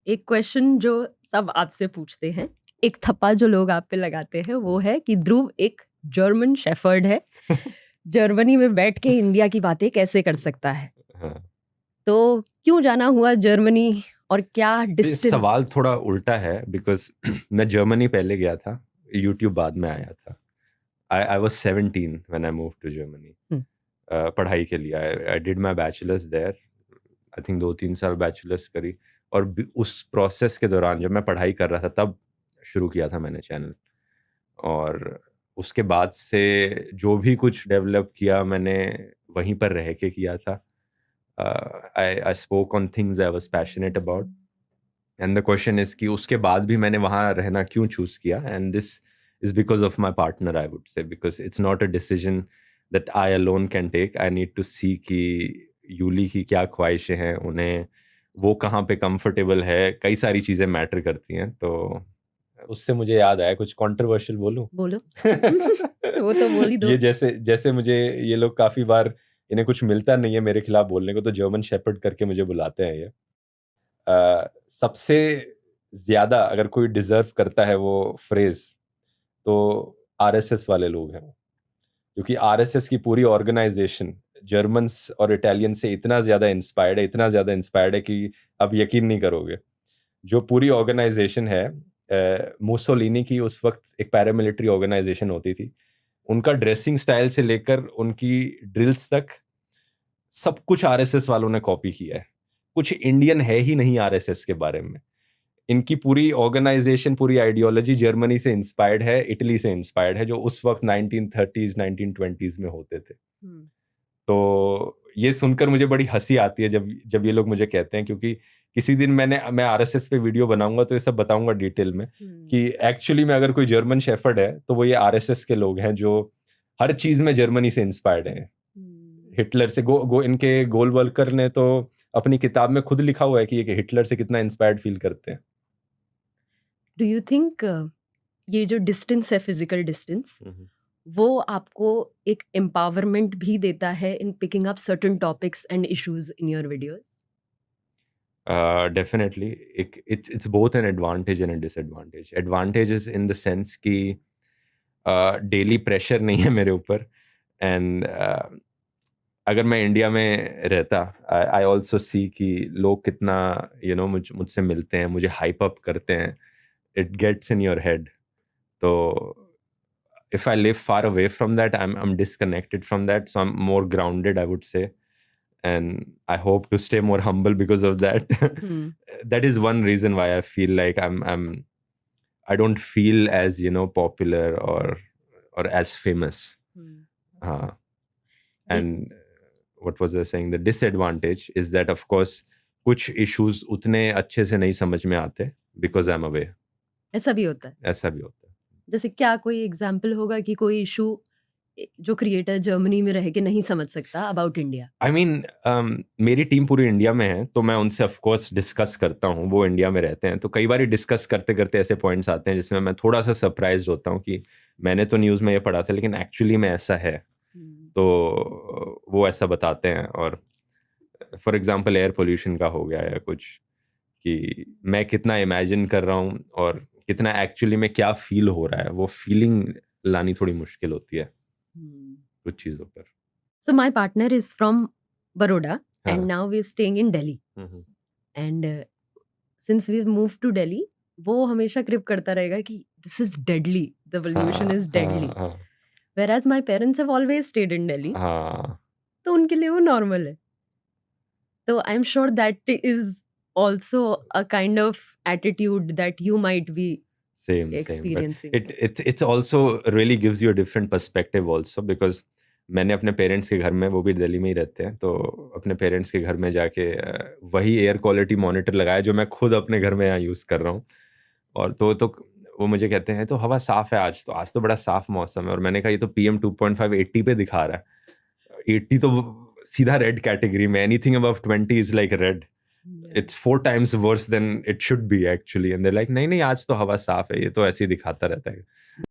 एक क्वेश्चन जो सब आपसे पूछते हैं, एक थप्पा जो लोग आप पे लगाते हैं वो है कि ध्रुव एक जर्मन शेफर्ड है, जर्मनी में बैठ के इंडिया की बातें कैसे कर सकता है। हाँ। तो क्यों जाना हुआ जर्मनी और क्या ये डिस्टेंस? सवाल थोड़ा उल्टा है बिकॉज मैं जर्मनी पहले गया था, यूट्यूब बाद में आया था। I was 17 when I move to Germany पढ़ाई के लिए। I did my bachelors there. I think 2-3 साल बैचलर्स करी, और उस प्रोसेस के दौरान जब मैं पढ़ाई कर रहा था तब शुरू किया था मैंने चैनल। और उसके बाद से जो भी कुछ डेवलप किया मैंने वहीं पर रह के किया था। I spoke on things I was passionate about, and the question is कि उसके बाद भी मैंने वहाँ रहना क्यों चूज किया। And this is because of my partner, I would say, because it's not a decision that I alone can take. I need to see कि यूली की क्या ख्वाहिशें हैं, उन्हें वो कहाँ पे कंफर्टेबल है, कई सारी चीज़ें मैटर करती हैं। तो उससे मुझे याद आया, कुछ कंट्रोवर्शियल बोलूं? बोलो। वो तो बोल ही दो। ये जैसे जैसे मुझे ये लोग काफ़ी बार, इन्हें कुछ मिलता नहीं है मेरे खिलाफ बोलने को, तो जर्मन शेपर्ड करके मुझे बुलाते हैं ये। सबसे ज़्यादा अगर कोई डिज़र्व करता है वो फ्रेज़, तो आरएसएस वाले लोग हैं वो। क्योंकि आरएसएस की पूरी ऑर्गेनाइज़ेशन जर्मन्स और इटालियन से इतना ज़्यादा इंस्पायर्ड है कि आप यकीन नहीं करोगे। जो पूरी ऑर्गेनाइज़ेशन है, मुसोलिनी की उस वक़्त एक पैरामिलिट्री ऑर्गेनाइज़ेशन होती थी। उनका ड्रेसिंग स्टाइल से लेकर उनकी ड्रिल्स तक सब कुछ आरएसएस वालों ने कॉपी किया है। कुछ इंडियन है ही नहीं आरएसएस के बारे में। इनकी पूरी ऑर्गेनाइजेशन, पूरी आइडियोलॉजी जर्मनी से इंस्पायर्ड है, इटली से इंस्पायर्ड है, जो उस वक्त 1930s 1920s में होते थे। तो ये सुनकर मुझे बड़ी हंसी आती है जब जब ये लोग मुझे कहते हैं, क्योंकि किसी दिन मैं आरएसएस पे वीडियो बनाऊंगा तो ये सब बताऊंगा डिटेल में कि एक्चुअली में अगर कोई जर्मन शेफर्ड है तो वो ये आरएसएस के लोग हैं जो हर चीज में जर्मनी से इंस्पायर्ड हैं। हिटलर से इनके गोलवल्कर ने तो अपनी किताब में खुद लिखा हुआ है कि ये हिटलर से कितना इंस्पायर्ड फील करते हैं। डू यू थिंक ये जो डिस्टेंस है, फिजिकल डिस्टेंस, वो आपको एक एम्पावरमेंट भी देता है in picking up certain topics and issues in your videos? Definitely it's both an advantage and disadvantage. Advantages in the sense कि डेली प्रेशर नहीं है मेरे ऊपर। एंड अगर मैं इंडिया में रहता, आई ऑल्सो सी कि लोग कितना मुझसे मिलते हैं, मुझे हाइप अप करते हैं। It gets in your head. तो if I live far away from that, I'm disconnected from that, so I'm more grounded, I would say, and I hope to stay more humble because of that. That is one reason why I feel like I don't feel as popular or as famous. And what was I saying? The disadvantage is that of course कुछ issues उतने अच्छे से नहीं समझ में आते because I'm away. ऐसा भी होता है? ऐसा भी होता है। जैसे क्या कोई एग्जाम्पल होगा कि कोई इशू जो क्रिएटर जर्मनी में रह के नहीं समझ सकता अबाउट इंडिया? आई मीन मेरी टीम पूरी इंडिया में है, तो मैं उनसे ऑफ कोर्स डिस्कस करता हूँ। वो इंडिया में रहते हैं, तो कई बार डिस्कस करते करते ऐसे पॉइंट्स आते हैं जिसमें मैं थोड़ा सा सरप्राइज होता हूँ कि मैंने तो न्यूज़ में ये पढ़ा था लेकिन एक्चुअली में ऐसा है। तो वो ऐसा बताते हैं। और फॉर एग्जांपल एयर पोल्यूशन का हो गया या कुछ, कि मैं कितना इमेजिन कर रहा हूँ और कितना एक्चुअली में क्या फील हो रहा है, वो फीलिंग लानी थोड़ी मुश्किल होती है कुछ चीज़ों पर। So my partner is from Baroda and now we're staying in Delhi. And since we've moved to Delhi, वो हमेशा क्रिप करता रहेगा कि this is deadly, the pollution is deadly. Whereas my parents have always stayed in Delhi. तो उनके लिए वो normal है. So I'm sure that is also a kind of attitude that you might be experiencing. But it's also really gives you a different perspective also, because मैंने अपने parents के घर में, वो भी दिल्ली में ही रहते हैं, तो अपने पेरेंट्स के घर में जाके वही एयर क्वालिटी मॉनिटर लगाया जो मैं खुद अपने घर में यहाँ यूज़ कर रहा हूँ। और तो वो मुझे कहते हैं तो हवा साफ़ है आज तो बड़ा साफ़ मौसम है। और मैंने कहा ये तो PM 2.5 80 पे दिखा रहा है। 80 तो सीधा रेड कैटेगरी में, anything above 20 is like red. It's 4 times worse than it should be actually. And they're like, नहीं आज तो हवा साफ़ है, ये तो ऐसे ही दिखाता रहता है।